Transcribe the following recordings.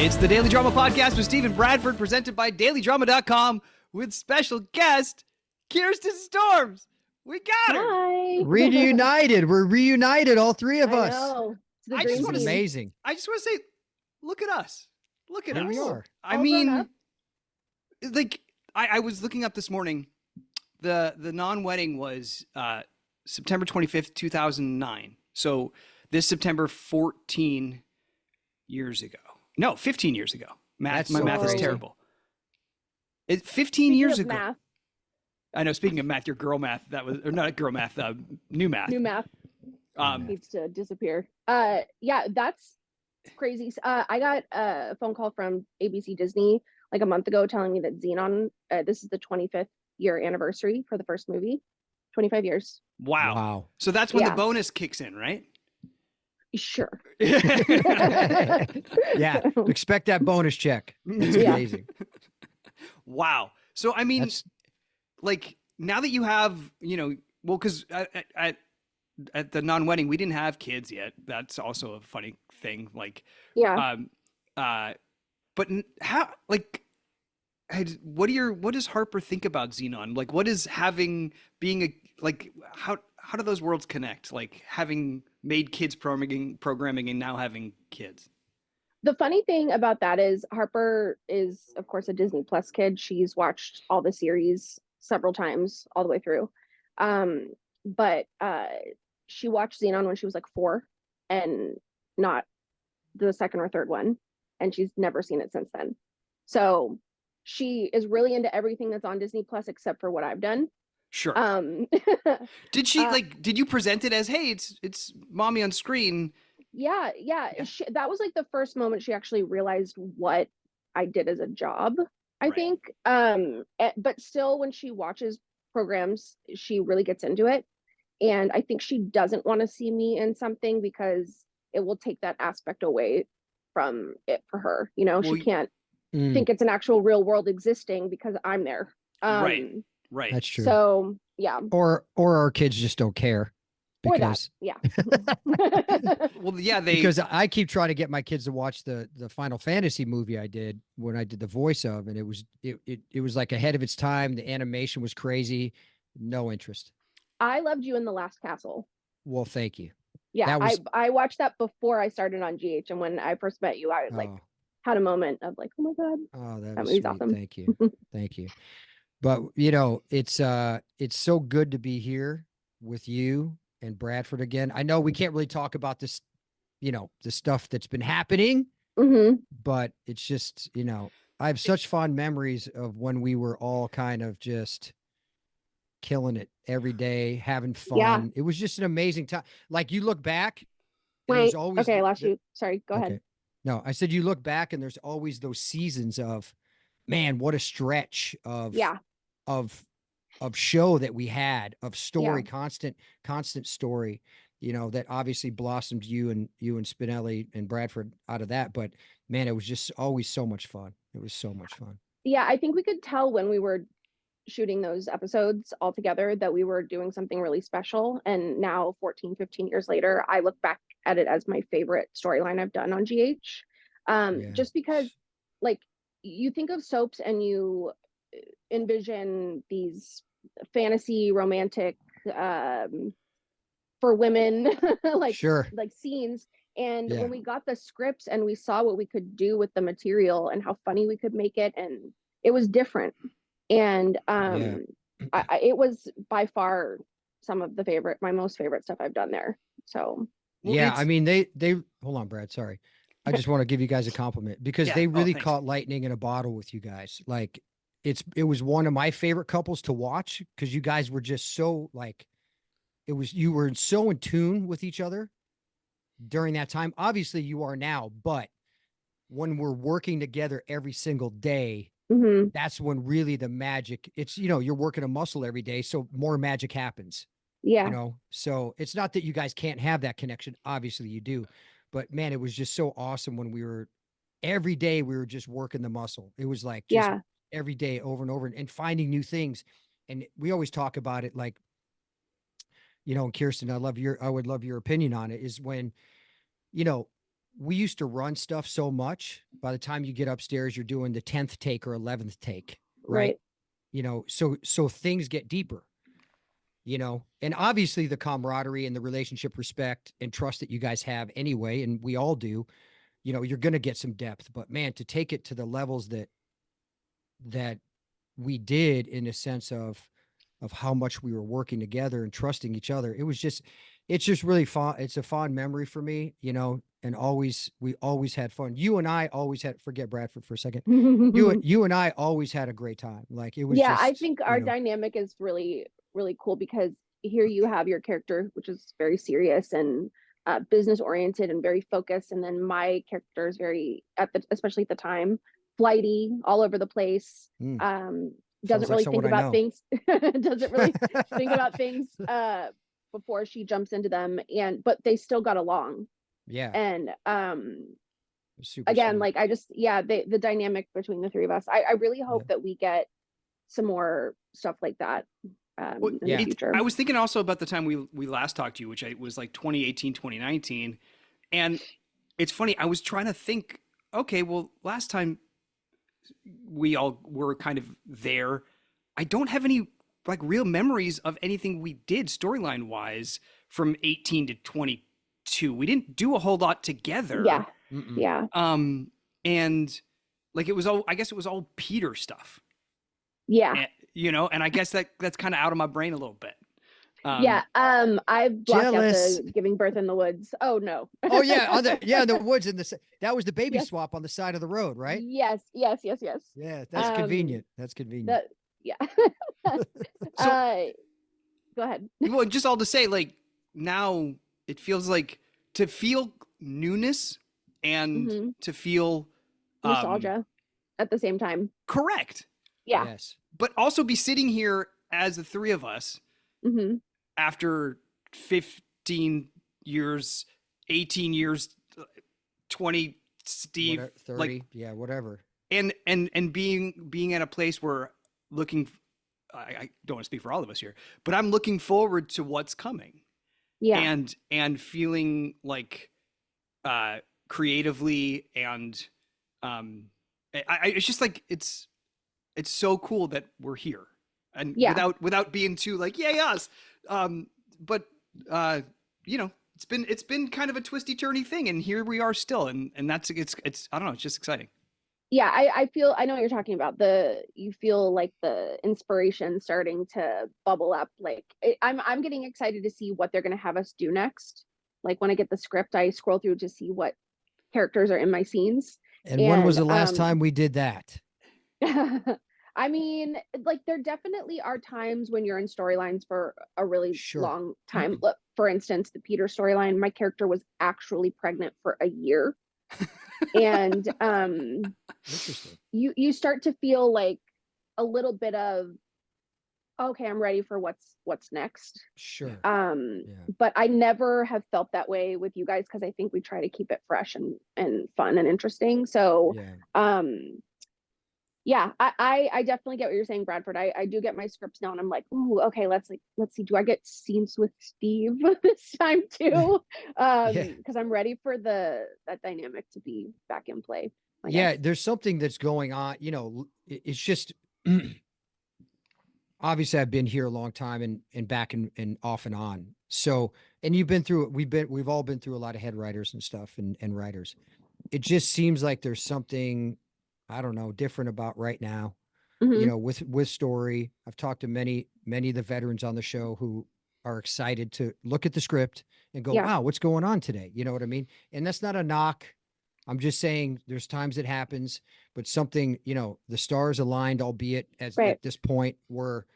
It's the Daily Drama Podcast with Stephen Bradford, presented by dailydrama.com, with special guest Kirsten Storms. We got her. Hi. Reunited. We're reunited, all three of us. Know. It's the I dream just wanna team. Amazing. I just want to say, look at us. Look at Here us. we are. I All grown mean, up. like, I was looking up this morning. The non-wedding was September 25th, 2009. So this September, 14 years ago. No, 15 years ago. That's My so math is crazy. terrible. It's 15 Speaking years of ago. Math, I know. Speaking of math, your girl math, that was, or not girl math, new math. new math needs to disappear. Yeah, that's crazy. I got a phone call from ABC Disney like a month ago telling me that Xenon, this is the 25th year anniversary for the first movie. 25 years. Wow. So that's when the Yeah. bonus kicks in, right? Sure. Yeah. Expect that bonus check. It's Yeah. amazing. Wow. So, I mean, That's like, now that you have, well, because at the non-wedding, we didn't have kids yet. That's also a funny thing. Like, Yeah. but how, like, what does Harper think about Xenon? Like, what is how do those worlds connect? Like, having made kids programming and now having kids. The funny thing about that is Harper is, of course, a Disney Plus kid. She's watched all the series several times all the way through. But she watched Xenon when she was like 4 and not the second or third one. And she's never seen it since then. So she is really into everything that's on Disney Plus except for what I've done. Sure. Did Did you present it as, hey, it's mommy on screen? Yeah. That was like the first moment she actually realized what I did as a job, I Right. think. But still, when she watches programs, she really gets into it. And I think she doesn't want to see me in something because it will take that aspect away from it for her. Well, she can't Mm, think it's an actual real world existing because I'm there. Right. that's true. So yeah. Or our kids just don't care. Or that. Because Yeah. Well, yeah, because I keep trying to get my kids to watch the Final Fantasy movie I did when I did the voice of, and it was like ahead of its time. The animation was crazy. No interest. I loved you in The Last Castle. Well, thank you. Yeah, That was- I watched that before I started on GH, and when I first met you, I like Oh, had a moment of like, oh my god, that that was movie's sweet. awesome. Thank you. Thank you. But it's so good to be here with you and Bradford again. I know we can't really talk about this, the stuff that's been happening, Hmm. but it's just, I have such fond memories of when we were all kind of just killing it every day, having fun. Yeah. It was just an amazing time. Like, you look back and Wait, there's always okay, I lost you. Sorry, go ahead. Okay. No, I said you look back and there's always those seasons of, man, what a stretch of Yeah, of show that we had, of story, Yeah. constant story, that obviously blossomed you and Spinelli and Bradford out of that. But man, it was just always so much fun. It was so much fun. yeah. I think we could tell when we were shooting those episodes all together that we were doing something really special. And now, 14, 15 years later, I look back at it as my favorite storyline I've done on GH. Yeah. Just because, like, you think of soaps and you envision these fantasy romantic for women like Sure. like scenes, and Yeah. when we got the scripts and we saw what we could do with the material and how funny we could make it, and it was different, and Yeah. it was by far some of my most favorite stuff I've done there. So Well, Yeah. it's- I mean, they hold on, Brad. Sorry. I just want to give you guys a compliment because Yeah. they Oh, really thanks. caught lightning in a bottle with you guys. Like, it was one of my favorite couples to watch because you guys were just so like, you were so in tune with each other during that time. Obviously you are now, but when we're working together every single day, mhm. that's when really the magic, you're working a muscle every day. So more magic happens, Yeah. so it's not that you guys can't have that connection. Obviously you do, but man, it was just so awesome when every day we were just working the muscle. It was like, just Yeah. every day over and over and finding new things. And we always talk about it like, and Kirsten, I would love your opinion on it, is when, we used to run stuff so much. By the time you get upstairs, you're doing the 10th take or 11th take, right? You know, so things get deeper, you know, and obviously the camaraderie and the relationship, respect and trust that you guys have anyway, and we all do, you know, you're going to get some depth, but man, to take it to the levels that we did, in a sense of how much we were working together and trusting each other, it's just really fun. It's a fond memory for me, you know, and we always had fun. You and I always had, forget Bradford for a second. You and I always had a great time. Like it was Yeah, just, I think our dynamic is really, really cool because here you have your character, which is very serious and business oriented and very focused. And then my character is very, especially at the time, flighty, all over the place. Doesn't really think about things, doesn't really think about things before she jumps into them. But they still got along. Yeah. And super again, sweet. like the dynamic between the three of us, I really hope that we get some more stuff like that in the future. I was thinking also about the time we last talked to you, which was like 2018, 2019. And it's funny, I was trying to think, okay, well, last time we all were kind of there, I don't have any like real memories of anything we did storyline wise from 18 to 22. We didn't do a whole lot together. Yeah. Mm-mm. Yeah. And like I guess it was all Peter stuff. Yeah. And, you know, and I guess that's kind of out of my brain a little bit. Yeah. I blocked out the giving birth in the woods. Oh no. Oh yeah. The woods that was the baby swap on the side of the road, right? Yes. Yeah. That's convenient. That's convenient. Yeah. So, go ahead. Well, just all to say, like now it feels like to feel newness and to feel nostalgia at the same time. Correct. Yeah. Yes. But also be sitting here as the three of us after 15 years, 18 years, 20, Steve, 30, like, yeah, whatever. And being at a place where I don't want to speak for all of us here, but I'm looking forward to what's coming. Yeah. And feeling like creatively and it's just like it's so cool that we're here, and without being too like yay us, but you know, it's been kind of a twisty turny thing, and here we are still, and that's it's I don't know, it's just exciting. Yeah, I know what you're talking about. You feel like the inspiration starting to bubble up. Like I'm getting excited to see what they're going to have us do next. Like when I get the script, I scroll through to see what characters are in my scenes. And when was the last time we did that? I mean, like there definitely are times when you're in storylines for a really long time. Look, for instance, the Peter storyline, my character was actually pregnant for a year. And interesting. You start to feel like a little bit of, okay, I'm ready for what's next. Sure. But I never have felt that way with you guys because I think we try to keep it fresh and fun and interesting. So yeah, I definitely get what you're saying, Bradford. I do get my scripts now and I'm like, ooh, okay, let's see, do I get scenes with Steve this time too? Because I'm ready for that dynamic to be back in play. Yeah, there's something that's going on, you know, it's just obviously I've been here a long time and back and off and on. So, and you've been through it, we've all been through a lot of head writers and stuff and writers. It just seems like there's something, I don't know, different about right now, you know, with story. I've talked to many of the veterans on the show who are excited to look at the script and go, wow, what's going on today? You know what I mean? And that's not a knock. I'm just saying there's times it happens, but something, you know, the stars aligned, albeit at this point where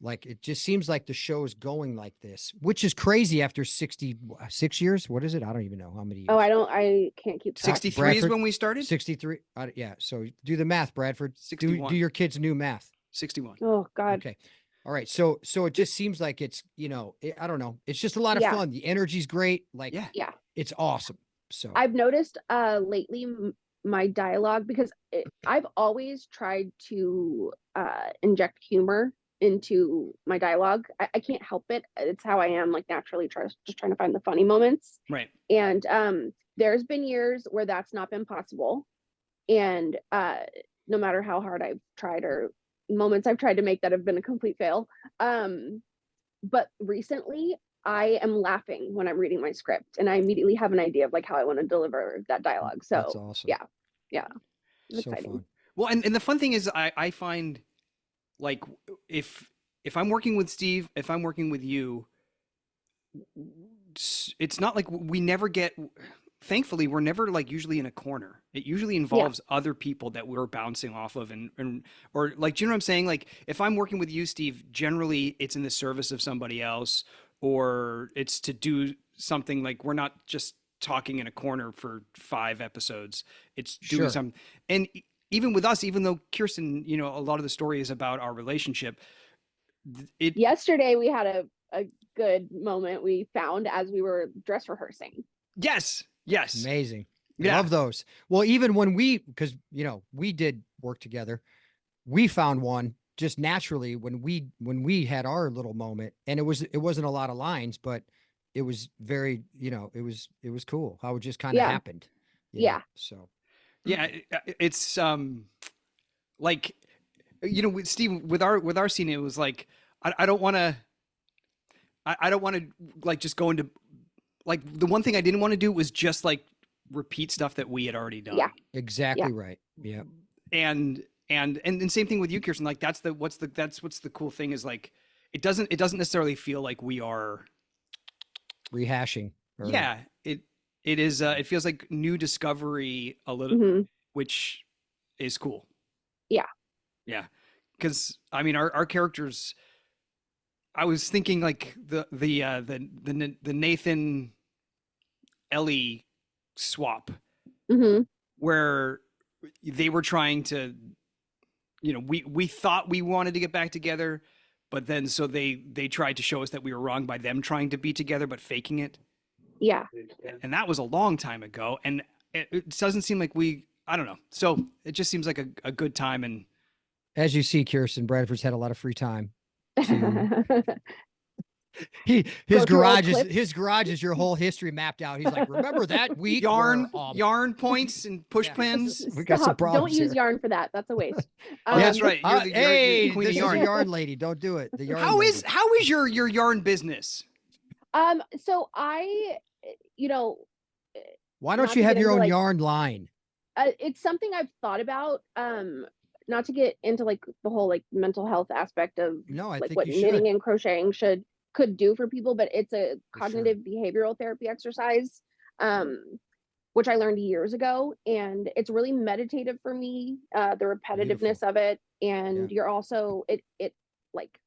like, it just seems like the show is going like this, which is crazy after 66 years. What is it? I don't even know how many years. Oh, I can't keep 63 is when we started. 63. Yeah. So do the math, Bradford. 61. Do your kids new math. 61. Oh God. Okay. All right. So it just seems like it's, you know, I don't know. It's just a lot of fun. The energy's great. Like, it's awesome. So I've noticed lately my dialogue, because I've always tried to inject humor into my dialogue. I can't help it. It's how I am, like naturally just trying to find the funny moments. Right. And there's been years where that's not been possible. And no matter how hard I've tried, or moments I've tried to make that have been a complete fail. But recently I am laughing when I'm reading my script, and I immediately have an idea of like how I want to deliver that dialogue. That's So awesome. yeah, it's So exciting. fun. Well, and the fun thing is I find like if I'm working with Steve, if I'm working with you, it's not like we never get, thankfully we're never like usually in a corner. It usually involves other people that we're bouncing off of, and or like, do you know what I'm saying? Like if I'm working with you, Steve, generally it's in the service of somebody else, or it's to do something. Like we're not just talking in a corner for 5 episodes. It's doing Sure. something. And even with us, even though Kirsten, you know, a lot of the story is about our relationship, Yesterday we had a good moment we found as we were dress rehearsing. yes. Amazing. Yeah. Love those. Well, even when because you know, we did work together, we found one just naturally when we had our little moment, and it wasn't a lot of lines, but it was very, you know, it was cool how it just kind of happened. Yeah. So yeah, it's like, you know, with Steve, with our scene, it was like I don't want to I don't want to like just go into, like, the one thing I didn't want to do was just like repeat stuff that we had already done. Yeah. exactly right. Yeah. And same thing with you, Kirsten. Like that's what's the cool thing is like it doesn't necessarily feel like we are Rehashing. Yeah, it is it feels like new discovery a little, which is cool. Yeah, because I mean our characters, I was thinking like the Nathan Ellie swap, where they were trying to, you know, we thought we wanted to get back together, but then so they tried to show us that we were wrong by them trying to be together but faking it. Yeah. And that was a long time ago, and it doesn't seem like I don't know. So it just seems like a good time. And as you see, Kirsten, Bradford's had a lot of free time. His garage is your whole history mapped out. He's like, remember that week? Yarn points and push pins. We got some problems. Don't use yarn for that. That's a waste. Oh, that's right. You're the queen this of yarn. Is a yarn lady. Don't do it. The yarn. How is your yarn business? So I, you know, why don't you have your own yarn line? It's something I've thought about. Not to get into like the whole like mental health aspect of what knitting and crocheting could do for people, but it's a cognitive behavioral therapy exercise, which I learned years ago, and it's really meditative for me. The repetitiveness of it, and you're also it like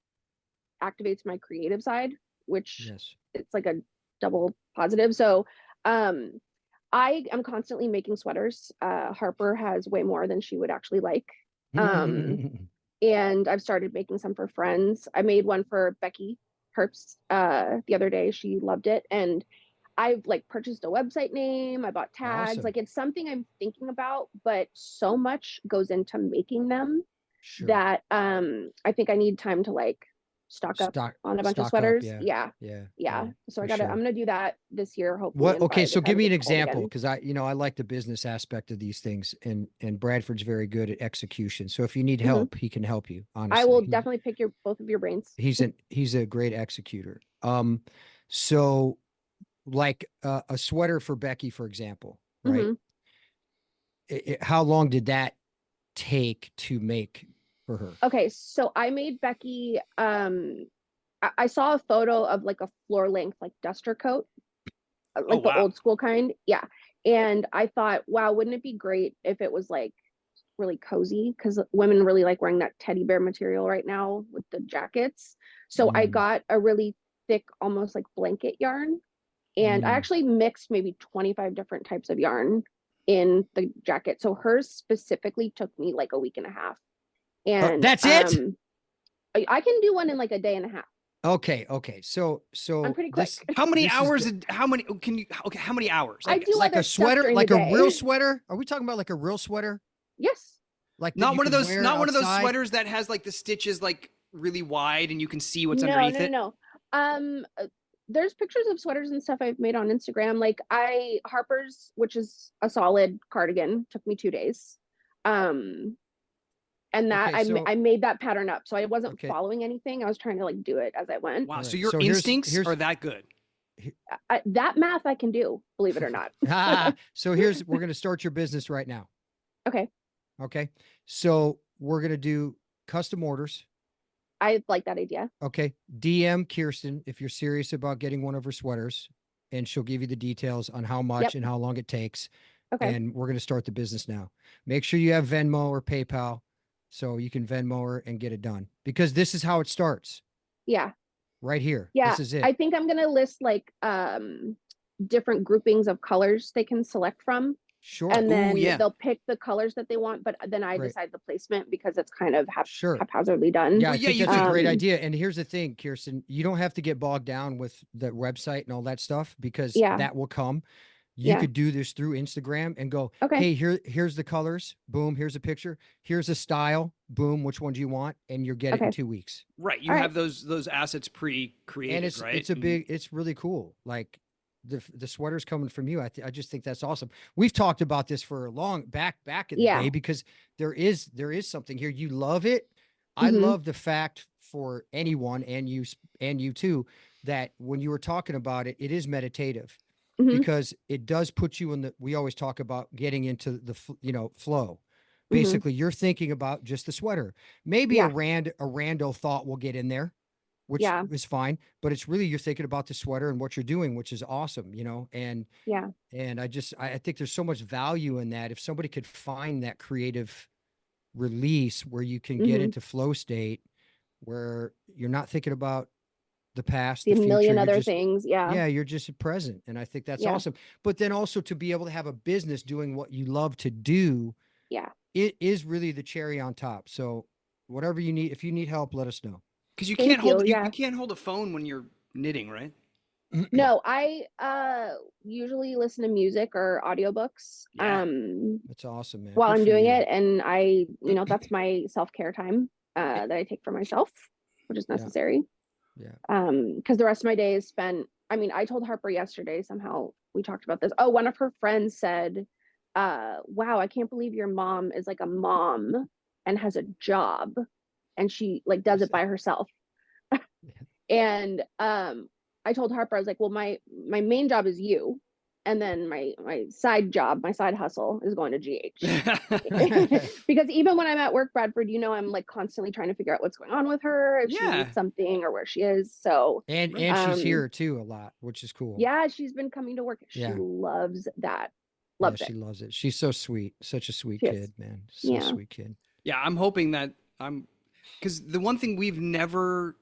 activates my creative side, which it's like a double positive. So I am constantly making sweaters. Harper has way more than she would actually like. And I've started making some for friends. I made one for Becky Herbst the other day. She loved it. And I've like purchased a website name. I bought tags. Awesome. Like it's something I'm thinking about, but so much goes into making them that I think I need time to like stock up on a bunch of sweaters. Yeah. So I'm gonna do that this year, hopefully. Okay, so give me an example, because I like the business aspect of these things, and Bradford's very good at execution. So if you need help, he can help you. Honestly, I will definitely pick both of your brains. He's a great executor. So like a sweater for Becky, for example, right? How long did that take to make for her? Okay, so I made Becky, I saw a photo of like a floor length like duster coat, like the old school kind. Yeah. And I thought, wow, wouldn't it be great if it was like really cozy, because women really like wearing that teddy bear material right now with the jackets. So I got a really thick, almost like blanket yarn, and I actually mixed maybe 25 different types of yarn in the jacket. So hers specifically took me like a week and a half. And that's it. I can do one in like a day and a half. Okay. So I'm pretty quick. How many hours? How many hours? I do like a sweater, like a real sweater. Are we talking about like a real sweater? Yes. Like not one of those sweaters that has like the stitches like really wide and you can see what's underneath it. No. there's pictures of sweaters and stuff I've made on Instagram. Like Harper's, which is a solid cardigan, took me 2 days. And that Okay, so I made that pattern up. So I wasn't okay. following anything. I was trying to like do it as I went. Wow. All So right. your So here's instincts are that good. That math I can do, believe it or not. So we're going to start your business right now. Okay. Okay. So we're going to do custom orders. I like that idea. Okay. DM Kirsten if you're serious about getting one of her sweaters, and she'll give you the details on how much Yep. and how long it takes. Okay. And we're going to start the business now. Make sure you have Venmo or PayPal so you can Venmo her and get it done, because this is how it starts Yeah. right here. Yeah. This is it. I think I'm gonna list like different groupings of colors they can select from. Sure. And then yeah. they'll pick the colors that they want, but then I Great. decide the placement because it's kind of Sure. haphazardly done. Yeah, Well, I yeah, think you that's a could- great idea. And here's the thing, Kirsten, you don't have to get bogged down with the website and all that stuff, because Yeah. that will come. You Yeah. could do this through Instagram and go, Okay. hey, here's the colors. Boom, here's a picture. Here's a style. Boom, which one do you want? And you'll get it in Okay. 2 weeks. Right. You All right. have those assets pre-created, And it's right? it's a big, it's really cool. Like the sweater's coming from you. I just think that's awesome. We've talked about this for a long back in the Yeah. day, because there is something here. You love it. I Mhm. love the fact, for anyone, and you too, that when you were talking about it, it is meditative, Mhm. because it does put you in we always talk about getting into the flow. Mhm. Basically, you're thinking about just the sweater. Maybe Yeah. a rando thought will get in there, which Yeah. is fine, but it's really, you're thinking about the sweater and what you're doing, which is awesome, Yeah. and I think there's so much value in that. If somebody could find that creative release where you can get Mhm. into flow state, where you're not thinking about the past, The the future, million you're other just, things. Yeah. yeah, you're just present. And I think that's Yeah. awesome. But then also to be able to have a business doing what you love to do, Yeah. it is really the cherry on top. So whatever you need, if you need help, let us know. Because you Thank can't hold you. you, Yeah. you can't hold a phone when you're knitting, right? No, I usually listen to music or audiobooks Yeah. That's awesome, man. while Good I'm for doing you. it, and that's my self-care time that I take for myself, which is Yeah. necessary. Yeah. Because the rest of my day is spent. I mean, I told Harper yesterday, somehow we talked about this. Oh, one of her friends said, wow, I can't believe your mom is like a mom and has a job, and she like does it by herself. And I told Harper, I was like, well, my main job is you, and then my side job, my side hustle is going to GH. Because even when I'm at work, Bradford, I'm like constantly trying to figure out what's going on with her, if she Yeah. needs something or where she is. So and she's here too a lot, which is cool. yeah, she's been coming to work. She Yeah. loves that. Yeah, Loves she it. loves it. She's so sweet. Such a sweet She is. kid, man. So Yeah. sweet kid. Yeah, I'm hoping that because the one thing we've never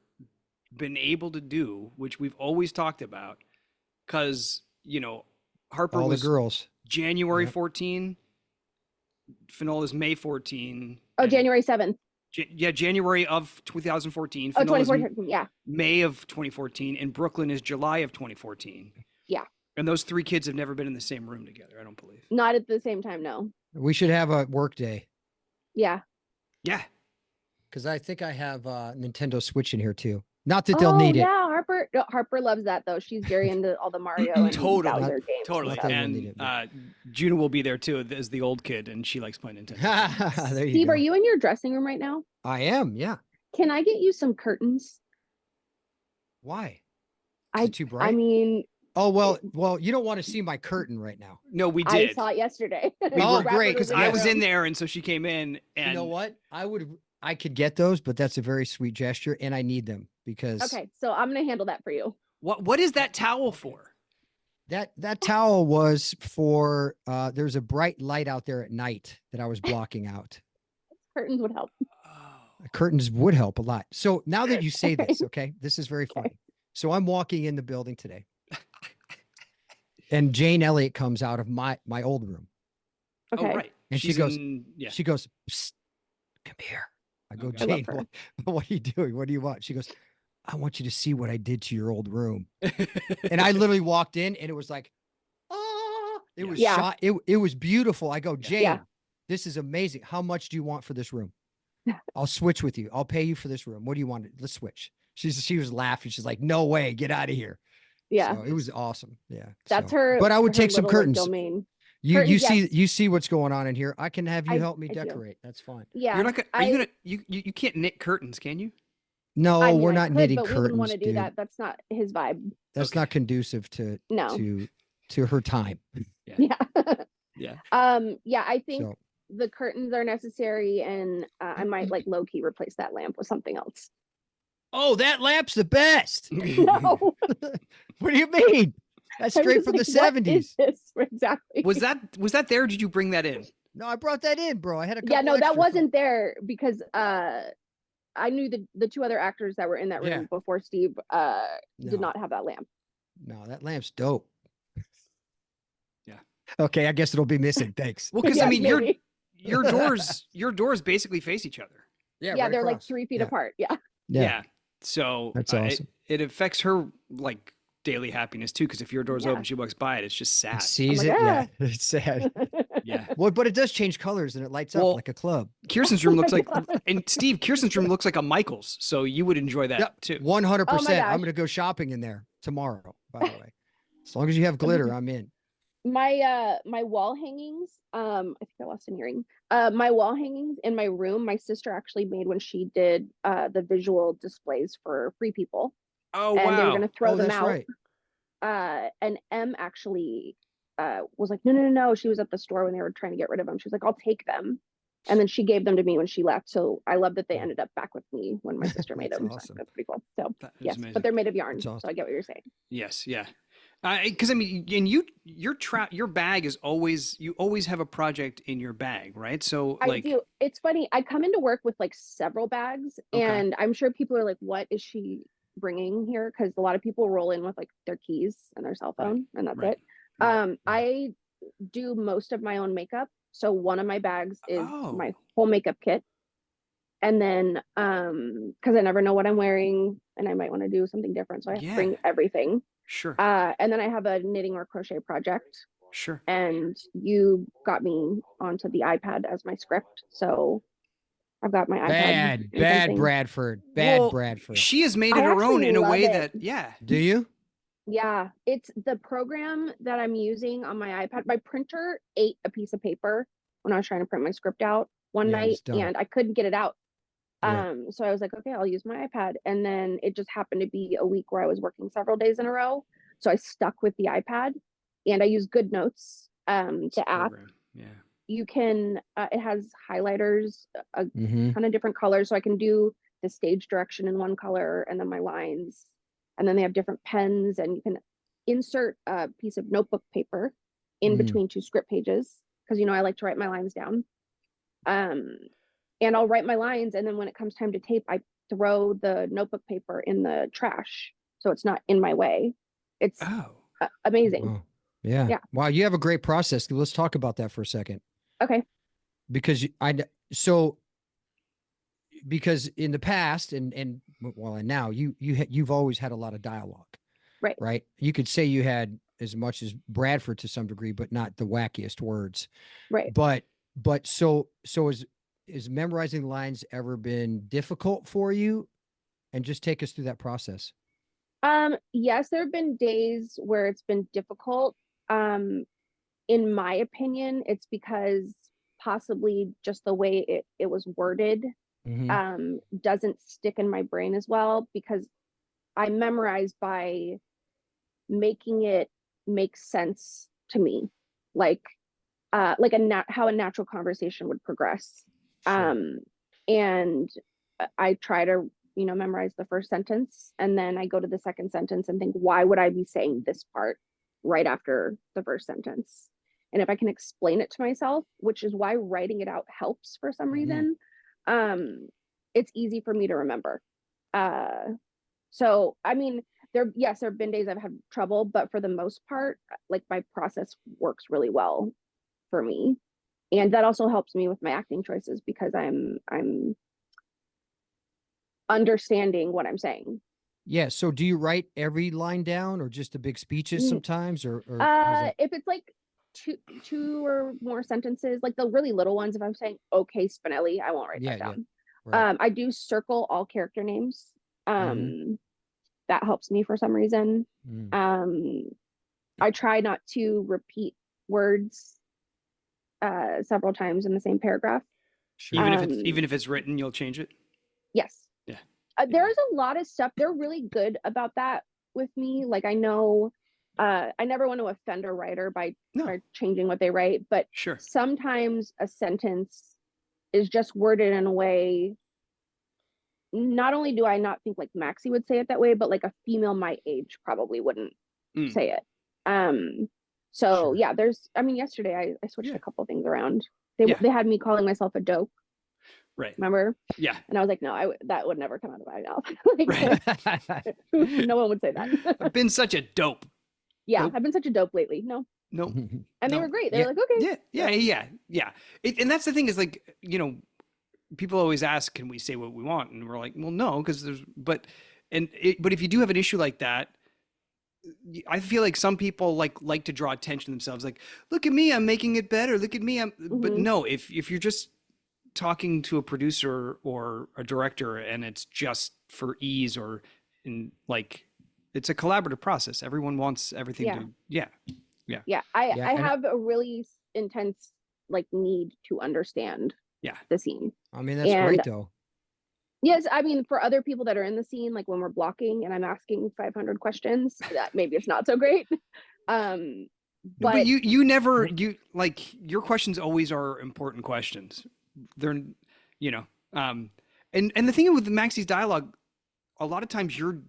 been able to do, which we've always talked about, because Harper All the was girls. January Yep. 14, Finola's May 14. Oh, and January 7th. January of 2014. Oh, Finola's 2014. Yeah. May of 2014, and Brooklyn is July of 2014. Yeah. And those three kids have never been in the same room together, I don't believe. Not at the same time, no. We should have a work day, Yeah. Yeah. because I think I have Nintendo Switch in here too. Not that they'll need it. Yeah, Harper loves that though. She's very into all the Mario and Totally. Bowser games. Totally. Not that we'll And need it, but- Juna will be there too as the old kid, and she likes playing Nintendo. There you Steve, go. are you in your dressing room right now? I am. Yeah. Can I get you some curtains? Why? Is it too bright? I mean, oh, well, you don't want to see my curtain right now. No, we I did. saw it yesterday. Oh, Bradford great, Because in I the was room. in there, and so she came in, and You know what? I could get those, but that's a very sweet gesture, and I need them because Okay, so I'm gonna handle that for you. What is that towel for? that towel was for there's a bright light out there at night that I was blocking out. Curtains would help. Oh. Curtains would help a lot. So now that you say this, Okay. okay, this is very funny. So I'm walking in the building today, and Jane Elliott comes out of my old room. Okay. Oh, right. And She's she goes, yeah. She goes, "Psst, come here." I go, Okay. I love Jane, her. what are you doing? What do you want? She goes, I want you to see what I did to your old room. And I literally walked in, and it was like, oh, it was Yeah. shot. It was beautiful. I go, Jane, Yeah. this is amazing. How much do you want for this room? I'll switch with you. I'll pay you for this room. What do you want? Let's switch. She was laughing. She's like, no way, get out of here. Yeah. So it was awesome. Yeah. That's So, her. but I would her take some little, like, curtains. domain. You Curtains, yes. you see what's going on in here. I can have you help me I do. decorate. That's fine. Yeah. You're not gonna. Are you gonna? You can't knit curtains, can you? No, I mean, we're I not could, knitting but we wouldn't want curtains, to do dude. that. That's not his vibe. That's Okay. not conducive No. to her time. Yeah. Yeah. Yeah, I think So the curtains are necessary, and I might like low key replace that lamp with something else. oh, that lamp's the best. No, What do you mean? That's I straight was from the like, what is 70s. this exactly? Was that there? Or did you bring that in? No, I brought that in, bro. I had a couple Yeah, no, that extra wasn't there because I knew the two other actors that were in that room Yeah. before Steve did No. not have that lamp. No, that lamp's dope. Yeah. Okay, I guess it'll be missing. Thanks. Well, because Yeah, I mean, maybe. your doors basically face each other. Yeah, Yeah, right they're like across. 3 feet Yeah. apart. Yeah. Yeah. So That's awesome. It affects her like daily happiness too. Because if your door's Yeah. open, she walks by it. It's just sad. Sees I'm it. like, Yeah, it's sad. Yeah. Well, but it does change colors and it lights up Well, like a club. Kirsten's room looks Oh my like, God. and Steve, Kirsten's room looks like a Michael's. So you would enjoy that Yep, too. 100%. Oh my I'm gosh. gonna go shopping in there tomorrow. By the way, as long as you have glitter, I'm in. My wall hangings, I think I lost an earring. My wall hangings in my room, my sister actually made when she did the visual displays for Free People, Oh and they were wow. gonna throw Oh, them that's out. right. And M actually was like, no. She was at the store when they were trying to get rid of them. She was like, I'll take them. And then she gave them to me when she left. So I love that they ended up back with me when my sister made That's them. awesome. So that's pretty cool. So That is yes, amazing. but they're made of yarn. That's awesome. So I get what you're saying. Yes. Yeah. Because I mean, and your bag is always, you always have a project in your bag, right? So I like, do. It's funny. I come into work with like several bags, Okay. and I'm sure people are like, what is she bringing here? Because a lot of people roll in with like their keys and their cell phone, and that's right, it. right. I do most of my own makeup. So one of my bags is Oh. my whole makeup kit. And then because I never know what I'm wearing and I might want to do something different. So I have to bring everything. Sure. And then I have a knitting or crochet project. Sure. And you got me onto the iPad as my script. So I've got my iPad. Bad Bradford. Bad Well, Bradford. she has made it I her own actually in a love way it. that, yeah. Do you? Yeah, it's the program that I'm using on my iPad. My printer ate a piece of paper when I was trying to print my script out one Yeah, night, it's done. and I couldn't get it out. Yeah. So I was like, okay, I'll use my iPad. And then it just happened to be a week where I was working several days in a row. So I stuck with the iPad, and I use GoodNotes, the app. Program. Yeah. You can, it has highlighters, a Mm-hmm. ton of different colors. So I can do the stage direction in one color and then my lines. And then they have different pens, and you can insert a piece of notebook paper in between two script pages. Cause I like to write my lines down. And I'll write my lines. And then when it comes time to tape, I throw the notebook paper in the trash. So it's not in my way. It's Oh. amazing. Wow. Yeah. Yeah. Wow. You have a great process. Let's talk about that for a second. Okay. Because because in the past and now you've always had a lot of dialogue. Right. You could say you had as much as Bradford to some degree, but not the wackiest words. Right. But so is memorizing lines ever been difficult for you? And just take us through that process. Yes, there have been days where it's been difficult. In my opinion, it's because possibly just the way it was worded doesn't stick in my brain as well, because I memorize by making it make sense to me, like how a natural conversation would progress. Sure. And I try to memorize the first sentence, and then I go to the second sentence and think, why would I be saying this part right after the first sentence? And if I can explain it to myself, which is why writing it out helps for some reason, it's easy for me to remember. So I mean, there have been days I've had trouble, but for the most part, like, my process works really well for me. And that also helps me with my acting choices, because I'm understanding what I'm saying. Yeah. So do you write every line down, or just the big speeches sometimes, or if it's like two or more sentences, like the really little ones, if I'm saying okay Spinelli, I won't write that down. Right. I do circle all character names. that helps me for some reason. Mm. I try not to repeat words several times in the same paragraph. Sure. Even if it's written, you'll change it. Yes. Yeah. There's a lot of stuff. They're really good about that with me. Like I know I never want to offend a writer by changing what they write, but Sure. sometimes a sentence is just worded in a way. Not only do I not think like Maxie would say it that way, but like a female my age probably wouldn't say it. So Sure. yeah, I mean, yesterday I switched a couple things around. They had me calling myself a dope. Right. Remember? Yeah. And I was like, no, that would never come out of my mouth. Right. No one would say that. I've been such a dope. Yeah, Nope. I've been such a dope lately. No. Nope. And they were great. They're like, okay. Yeah. And that's the thing is like, people always ask, can we say what we want? And we're like, well, no, because but if you do have an issue like that, I feel like some people like to draw attention to themselves. Like, look at me, I'm making it better. Look at me. But no, if you're just talking to a producer or a director and it's just for ease it's a collaborative process. Everyone wants everything I have a really intense need to understand the scene. I mean, that's great though. Yes, I mean, for other people that are in the scene, like when we're blocking and I'm asking 500 questions, that maybe it's not so great. But your questions always are important questions. They're, and the thing with Maxie's dialogue, a lot of times you're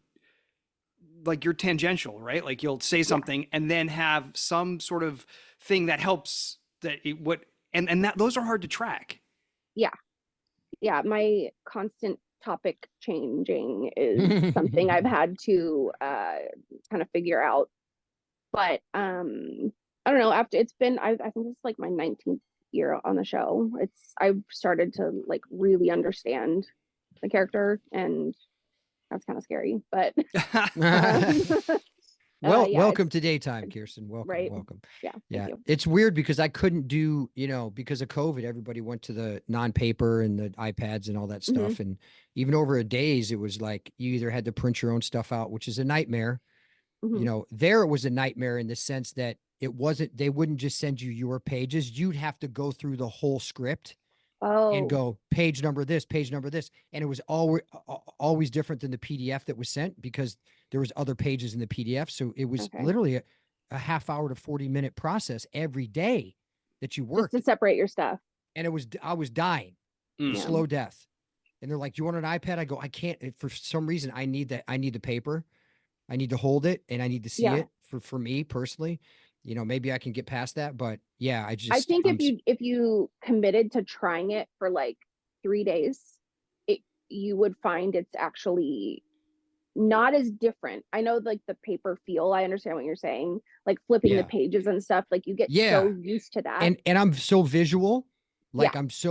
tangential, right? Like you'll say something and then have some sort of thing that helps and those are hard to track. Yeah, my constant topic changing is something I've had to kind of figure out. But I don't know, after it's been I think it's like my 19th year on the show. I've started to really understand the character, and that's kind of scary, but welcome to daytime, Kirsten. Welcome. Yeah. Thank you. It's weird because I couldn't do, because of COVID, everybody went to the non-paper and the iPads and all that stuff. And even over a days, it was like you either had to print your own stuff out, which is a nightmare. There it was a nightmare in the sense that they wouldn't just send you your pages. You'd have to go through the whole script and go page number this. And it was always different than the PDF that was sent because there was other pages in the PDF. So it was literally a half hour to 40-minute process every day that you worked just to separate your stuff. And I was dying, slow death. And they're like, "You want an iPad?" I go, "I can't." For some reason, I need that. I need the paper. I need to hold it and I need to see it for me personally. Maybe I can get past that, but yeah, I think if you committed to trying it for 3 days, you would find it's actually not as different. I know the paper feel, I understand what you're saying, flipping the pages and stuff, you get so used to that. And I'm so visual, I don't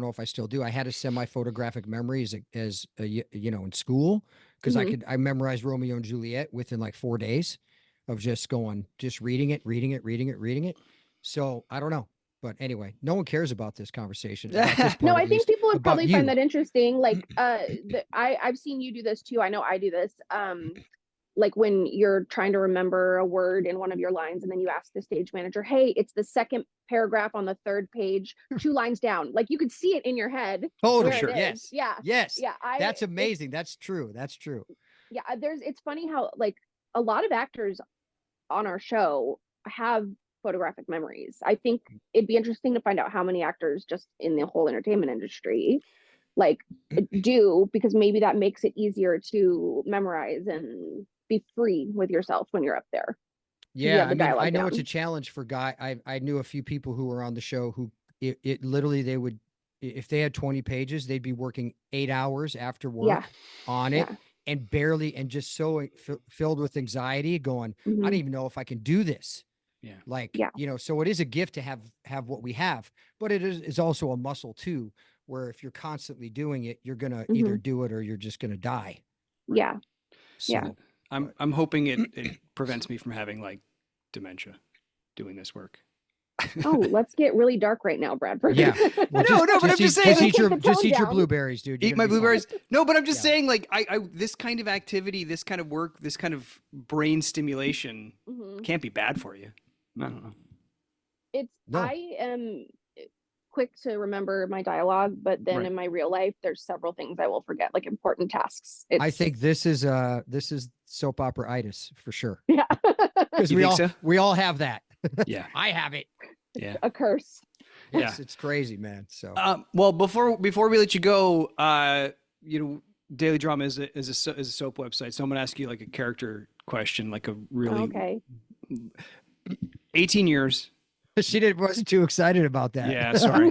know if I still do. I had a semi-photographic memory as in school because I memorized Romeo and Juliet within 4 days of just reading it. So I don't know. But anyway, no one cares about this conversation. No, I think people would probably find that interesting. I've seen you do this too. I know I do this. When you're trying to remember a word in one of your lines and then you ask the stage manager, hey, it's the second paragraph on the third page, 2 lines down. You could see it in your head. Totally. Sure. Yes. Yeah. Yes. Yeah. That's amazing. That's true. Yeah. It's funny how a lot of actors on our show have photographic memories. I think it'd be interesting to find out how many actors just in the whole entertainment industry do, because maybe that makes it easier to memorize and be free with yourself when you're up there. Yeah, I mean, I know it's a challenge for I knew a few people who were on the show who it literally they would, if they had 20 pages, they'd be working 8 hours after work on it and barely, and just so filled with anxiety going, I don't even know if I can do this. Yeah. So it is a gift to have what we have, but it's also a muscle too, where if you're constantly doing it, you're going to either do it or you're just going to die. Yeah. So, yeah. I'm hoping it prevents me from having dementia doing this work. Oh, let's get really dark right now, Bradford. Yeah. Well, No, but I'm just saying, eat your, Take the just tone eat your down. blueberries, dude. You're eat my gonna be fine. blueberries. No, but I'm just Yeah. saying, like, I this kind of activity, this kind of work, this kind of brain stimulation Mhm. can't be bad for you. I don't know. No. I am quick to remember my dialogue, but then Right. in my real life, there's several things I will forget, like important tasks. I think this is soap opera-itis for sure. yeah, Because You think so? we all have that. Yeah. I have it. Yeah. a curse. Yeah. It's crazy, man. So Well, before we let you go, Daily Drama is a soap website. So I'm gonna ask you like a character question, like a really Okay. 18 years. she wasn't too excited about that. Yeah, sorry.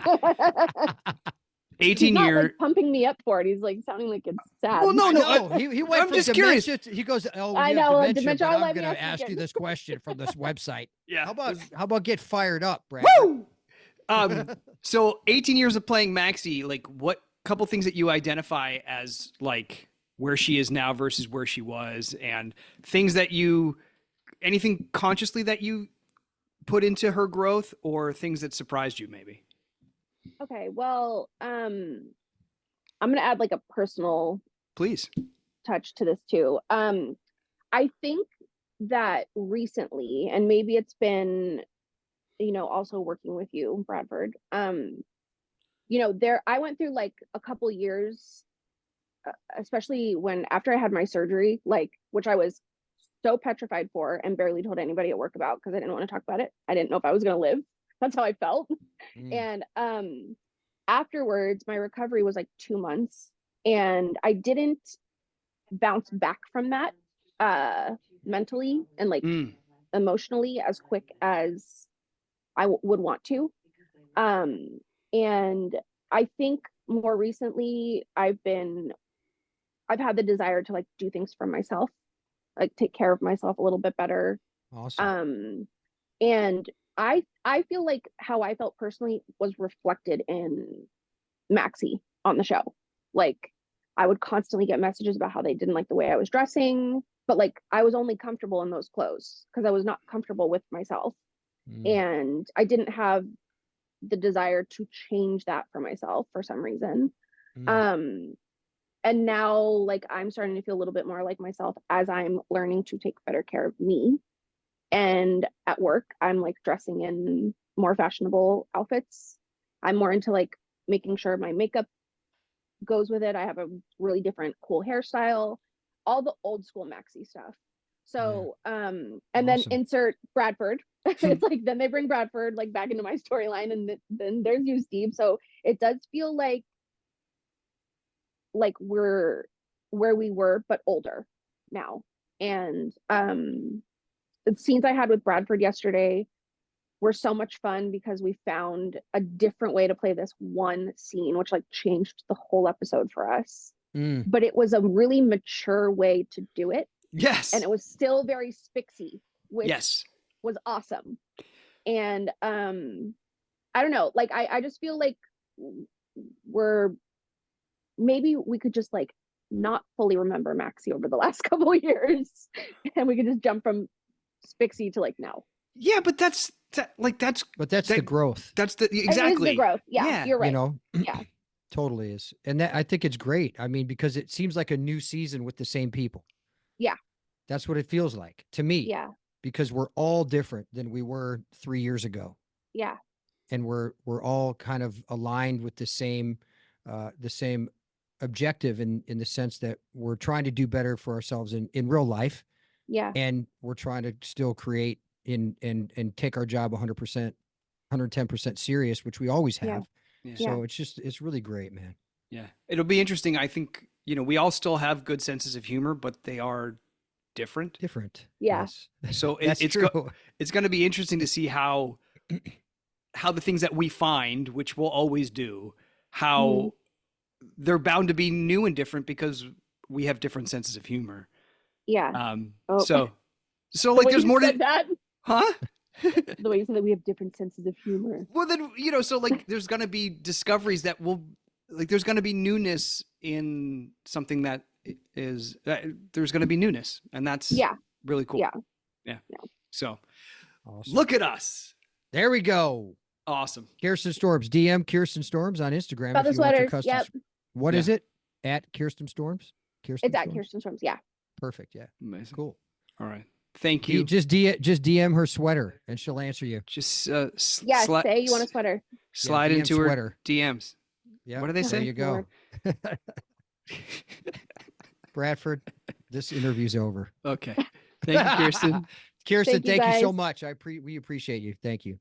He's 18 not year. like pumping me up for it. He's like sounding like it's sad. Well, no, I no. know. He went I'm from just curious. dementia. He goes, oh, I you know, have dementia, dementia, but I'm let me going to ask you ask you again. this question from this website. Yeah. How about get fired up, Brad? Woo! So 18 years of playing Maxie, like what couple things that you identify as like where she is now versus where she was, and things that anything consciously that you put into her growth, or things that surprised you maybe? Okay, well, I'm gonna add like a personal Please. touch to this too. I think that recently, and maybe it's been, also working with you, Bradford. I went through like a couple years, especially when after I had my surgery, like which I was so petrified for and barely told anybody at work about because I didn't want to talk about it. I didn't know if I was gonna live. That's how I felt. Mm. And afterwards, my recovery was like 2 months, and I didn't bounce back from that mentally and like emotionally as quick as I would want to. And I think more recently I've had the desire to like do things for myself, like take care of myself a little bit better. Awesome. And I feel like how I felt personally was reflected in Maxie on the show. Like I would constantly get messages about how they didn't like the way I was dressing, but like I was only comfortable in those clothes because I was not comfortable with myself. And I didn't have the desire to change that for myself for some reason. Um and now like I'm starting to feel a little bit more like myself as I'm learning to take better care of me. And at work, I'm like dressing in more fashionable outfits. I'm more into like making sure my makeup goes with it. I have a really different cool hairstyle, all the old school Maxi stuff. So, and then Awesome. insert Bradford. It's like then they bring Bradford like back into my storyline, and then there's you, Steve. So it does feel like we're where we were, but older now. And the scenes I had with Bradford yesterday were so much fun because we found a different way to play this one scene, which like changed the whole episode for us. But it was a really mature way to do it. Yes. And it was still very spixy, which yes. was awesome. And I don't know, like I just feel like maybe we could just like not fully remember Maxie over the last couple of years and we could just jump from spixy to like now. Yeah, but that's the growth. That's exactly the growth. Yeah, you're right. Yeah. Totally is. And that I think it's great. I mean, because it seems like a new season with the same people. Yeah. That's what it feels like to me. Yeah. Because we're all different than we were 3 years ago. Yeah. And we're all kind of aligned with the same objective in the sense that we're trying to do better for ourselves in real life. Yeah. And we're trying to still create and take our job 100%, 110% serious, which we always have. Yeah. So it's really great, man. Yeah. It'll be interesting. I think, we all still have good senses of humor, but they are different. Yeah. Yes. So it's true. It's going to be interesting to see how the things that we find, which we'll always do, how they're bound to be new and different because we have different senses of humor. Yeah. So like there's more to that. Huh? The way you said that we have different senses of humor. Well, then, so like there's going to be discoveries that will, like there's going to be newness in something that is, there's going to be newness, and that's really cool. Yeah. So awesome. Look at us. There we go. Awesome. Kirsten Storms, DM Kirsten Storms on Instagram. About the if you want your sweaters. custom. Yep. What Yeah. is it? At Kirsten Storms? Kirsten It's at Storms? Kirsten Storms. Yeah. Perfect. Yeah. Amazing. Cool. All right. Thank you. Just DM her sweater and she'll answer you. Just Yeah. Say you want a sweater. slide DM into sweater. her DMs. Yeah. What do they There say? you go. Bradford, this interview's over. Okay. Thank you, Kirsten. Kirsten, Thank you, thank you so guys. much. We appreciate you. Thank you.